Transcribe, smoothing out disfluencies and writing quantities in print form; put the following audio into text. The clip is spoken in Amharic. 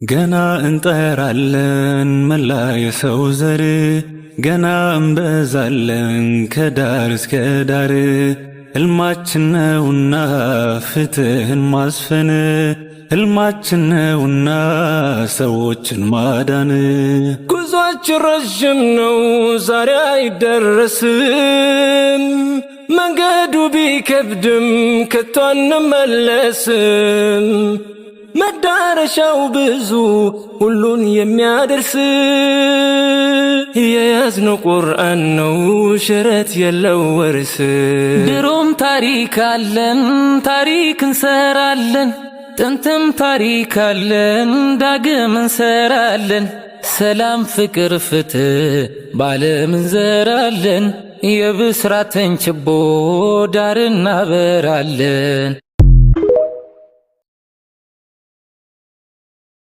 ገና እንጠራለን መላ የሰው ዘር ገና እንበዛለን ከዳር እስከ ዳር ሕልማችን ነውና ፍትህን ማስፈን ሕልማችን ነውና ሰዎችን ማዳን። ጉዟችን ረዥም ነው ዛሬ አይደረስም፣ መንገዱ ቢከብድም ከቶ አንመለስም። መዳረሻው ብዙ ሁሉን የሚያደርስ የያዝነው ቁርአን ነው ሽረት የለው ወርስ። ድሮም ታሪክ አለን ታሪክ እንሰራለን፣ ጥንትም ታሪክ አለን ዳግም እንሰራለን። ሰላም ፍቅር ፍትህ በዓለም እንዘራለን፣ የብስራትን ችቦ ዳር እናበራለን።